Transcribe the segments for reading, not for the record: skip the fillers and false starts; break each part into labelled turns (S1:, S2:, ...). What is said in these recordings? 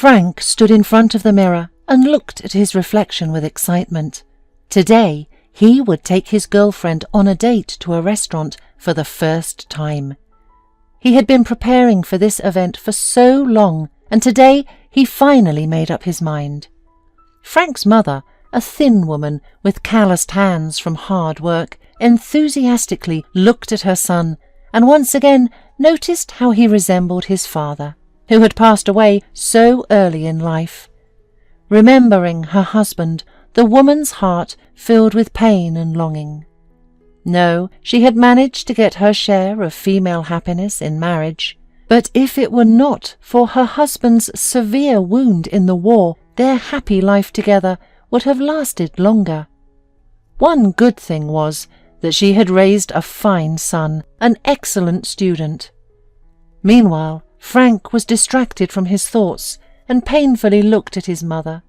S1: Frank stood in front of the mirror and looked at his reflection with excitement. Today, he would take his girlfriend on a date to a restaurant for the first time. He had been preparing for this event for so long, and today he finally made up his mind. Frank's mother, a thin woman with calloused hands from hard work, enthusiastically looked at her son and once again noticed how he resembled his father, who had passed away so early in life. Remembering her husband, the woman's heart filled with pain and longing. No, she had managed to get her share of female happiness in marriage, but if it were not for her husband's severe wound in the war, their happy life together would have lasted longer. One good thing was that she had raised a fine son, an excellent student. Meanwhile, Frank was distracted from his thoughts and painfully looked at his mother.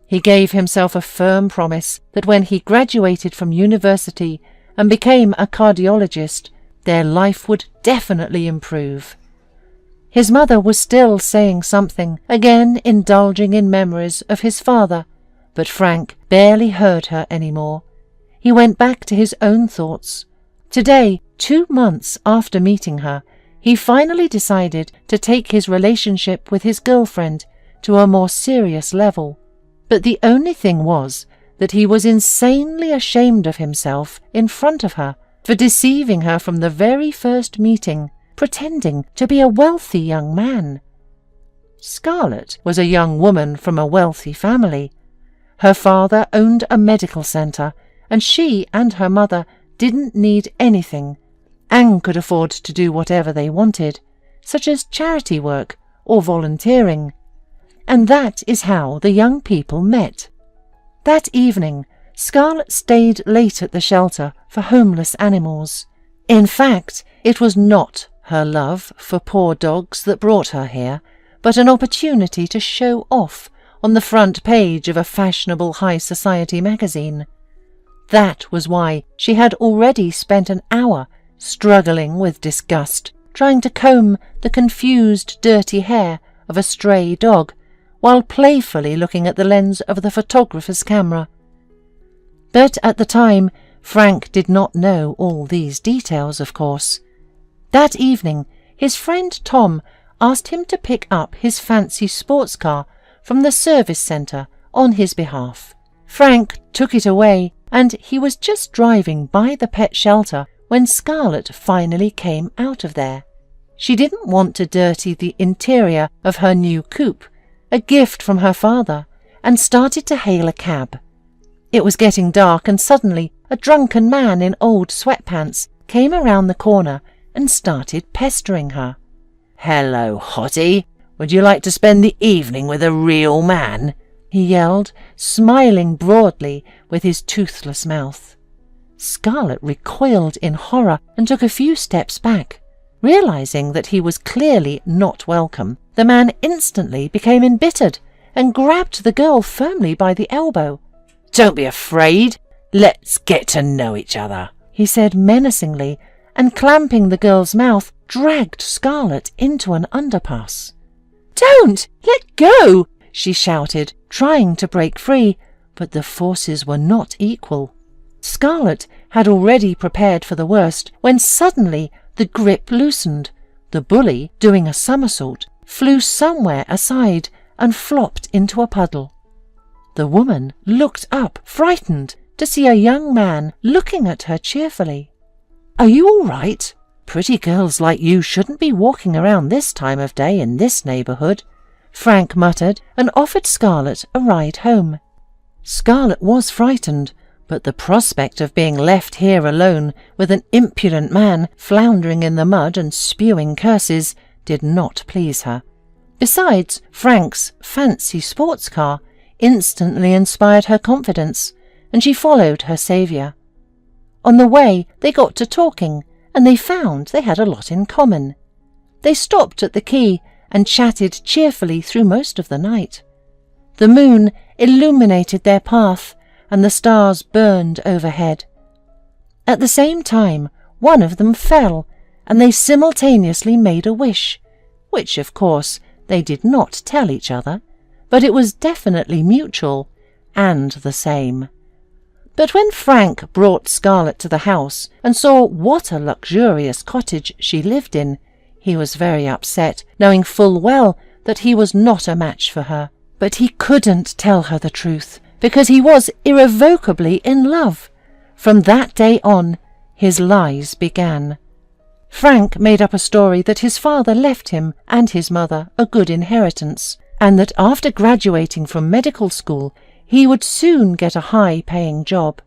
S1: He gave himself a firm promise that when he graduated from university and became a cardiologist, their life would definitely improve. His mother was still saying something, again indulging in memories of his father, but Frank barely heard her anymore. He went back to his own thoughts. Today, 2 months after meeting her, he finally decided to take his relationship with his girlfriend to a more serious level. But the only thing was that he was insanely ashamed of himself in front of her for deceiving her from the very first meeting, pretending to be a wealthy young man. Scarlett was a young woman from a wealthy family. Her father owned a medical centre, and she and her mother didn't need anything and could afford to do whatever they wanted, such as charity work or volunteering. And that is how the young people met. That evening, Scarlett stayed late at the shelter for homeless animals. In fact, it was not her love for poor dogs that brought her here, but an opportunity to show off on the front page of a fashionable high society magazine. That was why she had already spent an hour struggling with disgust, trying to comb the confused, dirty hair of a stray dog, while playfully looking at the lens of the photographer's camera. But at the time, Frank did not know all these details, of course. That evening, his friend Tom asked him to pick up his fancy sports car from the service centre on his behalf. Frank took it away, and he was just driving by the pet shelter when Scarlett finally came out of there. She didn't want to dirty the interior of her new coupe, a gift from her father, and started to hail a cab. It was getting dark, and suddenly a drunken man in old sweatpants came around the corner and started pestering her.
S2: "Hello, hottie. Would you like to spend the evening with a real man?"
S1: he yelled, smiling broadly with his toothless mouth. Scarlett recoiled in horror and took a few steps back. Realizing that he was clearly not welcome, the man instantly became embittered and grabbed the girl firmly by the elbow.
S2: "Don't be afraid. Let's get to know each other,"
S1: he said menacingly, and clamping the girl's mouth, dragged Scarlett into an underpass. "Don't! Let go!" she shouted, trying to break free, but the forces were not equal. Scarlett had already prepared for the worst when suddenly the grip loosened. The bully, doing a somersault, flew somewhere aside and flopped into a puddle. The woman looked up, frightened, to see a young man looking at her cheerfully. "Are you all right? Pretty girls like you shouldn't be walking around this time of day in this neighbourhood," Frank muttered and offered Scarlett a ride home. Scarlett was frightened, but the prospect of being left here alone with an impudent man floundering in the mud and spewing curses did not please her. Besides, Frank's fancy sports car instantly inspired her confidence, and she followed her saviour. On the way, they got to talking, and they found they had a lot in common. They stopped at the quay and chatted cheerfully through most of the night. The moon illuminated their path, and the stars burned overhead. At the same time, one of them fell, and they simultaneously made a wish, which, of course, They did not tell each other, but it was definitely mutual and the same. But when Frank brought Scarlett to the house and saw what a luxurious cottage she lived in, he was very upset, knowing full well that he was not a match for her. But he couldn't tell her the truth, because he was irrevocably in love. From that day on, his lies began. Frank made up a story that his father left him and his mother a good inheritance, and that after graduating from medical school, he would soon get a high-paying job.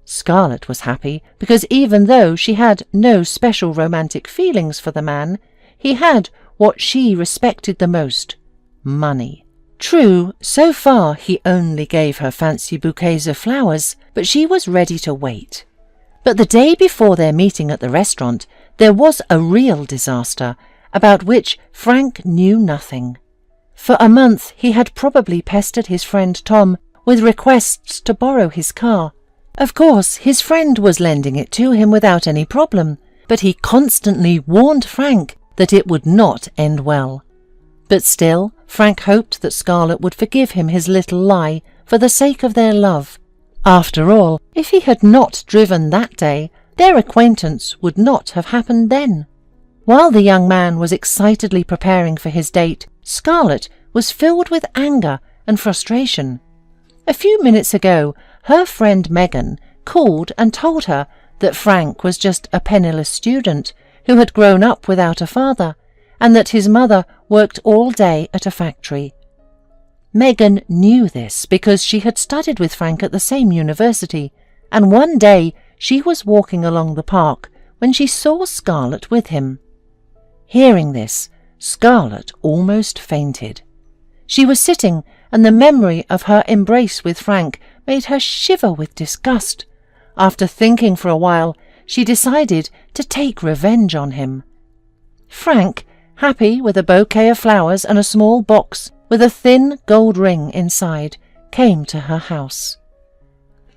S1: Scarlett was happy because even though she had no special romantic feelings for the man, he had what she respected the most: money. True, so far he only gave her fancy bouquets of flowers, but she was ready to wait. But the day before their meeting at the restaurant, there was a real disaster, about which Frank knew nothing. For a month he had probably pestered his friend Tom with requests to borrow his car. Of course, his friend was lending it to him without any problem, but he constantly warned Frank that it would not end well. But still, Frank hoped that Scarlett would forgive him his little lie for the sake of their love. After all, if he had not driven that day, their acquaintance would not have happened then. While the young man was excitedly preparing for his date, Scarlett was filled with anger and frustration. A few minutes ago, her friend Megan called and told her that Frank was just a penniless student who had grown up without a father, and that his mother worked all day at a factory. Megan knew this because she had studied with Frank at the same university, and one day she was walking along the park when she saw Scarlett with him. Hearing this, Scarlett almost fainted. She was sitting, and the memory of her embrace with Frank made her shiver with disgust. After thinking for a while, she decided to take revenge on him. Frank, happy with a bouquet of flowers and a small box with a thin gold ring inside, came to her house.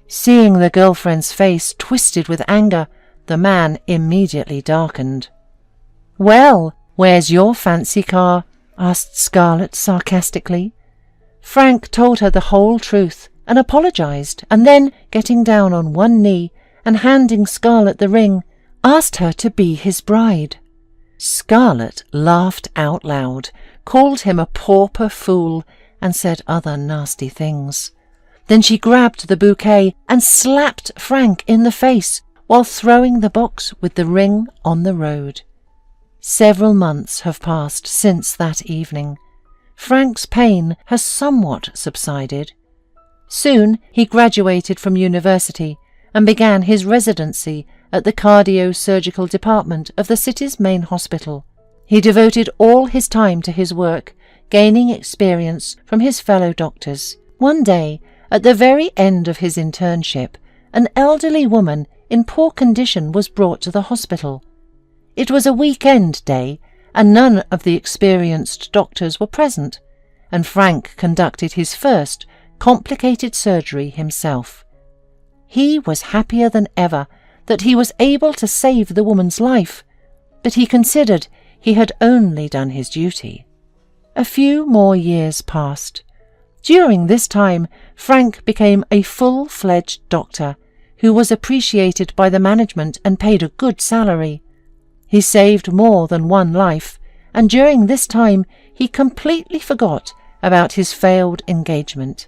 S1: Seeing the girlfriend's face twisted with anger, the man immediately darkened. "Well, where's your fancy car?" asked Scarlett sarcastically. Frank told her the whole truth and apologized, and then, getting down on one knee and handing Scarlett the ring, asked her to be his bride. Scarlett laughed out loud, called him a pauper fool, and said other nasty things. Then she grabbed the bouquet and slapped Frank in the face while throwing the box with the ring on the road. Several months have passed since that evening. Frank's pain has somewhat subsided. Soon he graduated from university and began his residency at the cardio-surgical department of the city's main hospital. He devoted all his time to his work, gaining experience from his fellow doctors. One day, at the very end of his internship, an elderly woman in poor condition was brought to the hospital. It was a weekend day, and none of the experienced doctors were present, and Frank conducted his first complicated surgery himself. He was happier than ever that he was able to save the woman's life, but he considered he had only done his duty. A few more years passed. During this time, Frank became a full-fledged doctor who was appreciated by the management and paid a good salary. He saved more than one life, and during this time he completely forgot about his failed engagement.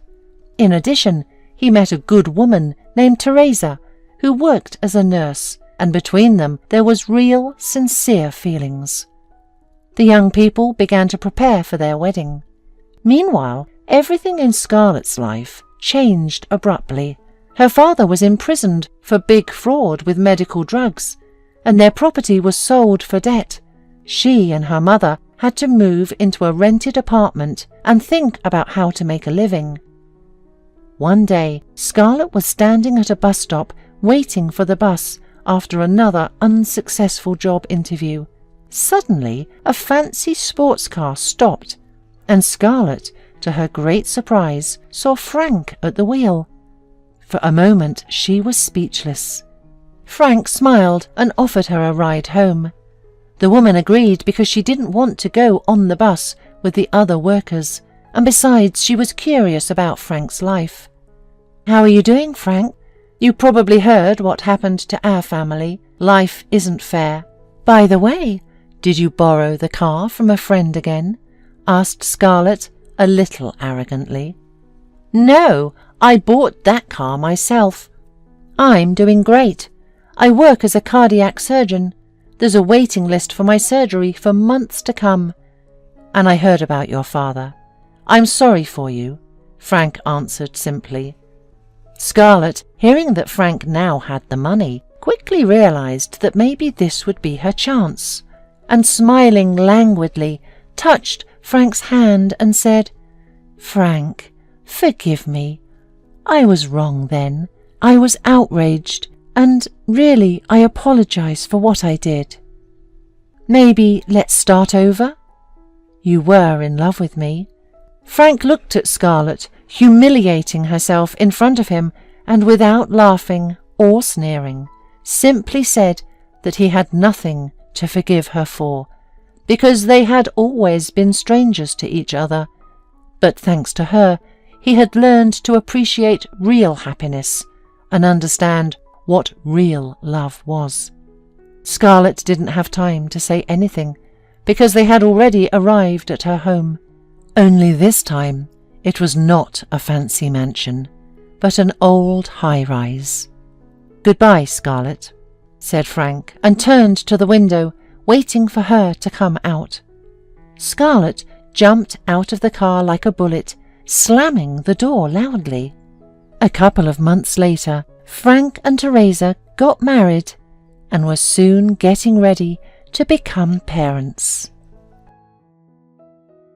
S1: In addition, he met a good woman named Teresa, who worked as a nurse, and between them there was real, sincere feelings. The young people began to prepare for their wedding. Meanwhile, everything in Scarlett's life changed abruptly. Her father was imprisoned for big fraud with medical drugs, and their property was sold for debt. She and her mother had to move into a rented apartment and think about how to make a living. One day, Scarlett was standing at a bus stop waiting for the bus after another unsuccessful job interview. Suddenly, a fancy sports car stopped, and Scarlett, to her great surprise, saw Frank at the wheel. For a moment she was speechless. Frank smiled and offered her a ride home. The woman agreed because she didn't want to go on the bus with the other workers, and besides, she was curious about Frank's life. "How are you doing, Frank? You probably heard what happened to our family. Life isn't fair. By the way, did you borrow the car from a friend again?" asked Scarlett, a little arrogantly. "No, I bought that car myself. I'm doing great. I work as a cardiac surgeon. There's a waiting list for my surgery for months to come. And I heard about your father. I'm sorry for you," Frank answered simply. Scarlett, hearing that Frank now had the money, quickly realized that maybe this would be her chance, and smiling languidly, touched Frank's hand and said, "Frank, forgive me. I was wrong then. I was outraged, and really I apologize for what I did. Maybe let's start over? You were in love with me." Frank looked at Scarlett, humiliating herself in front of him, and without laughing or sneering, simply said that he had nothing to forgive her for, because they had always been strangers to each other. But thanks to her, he had learned to appreciate real happiness and understand what real love was. Scarlett didn't have time to say anything, because they had already arrived at her home. Only this time, it was not a fancy mansion, but an old high-rise. "Goodbye, Scarlett," said Frank, and turned to the window, waiting for her to come out. Scarlett jumped out of the car like a bullet, slamming the door loudly. A couple of months later, Frank and Teresa got married and were soon getting ready to become parents.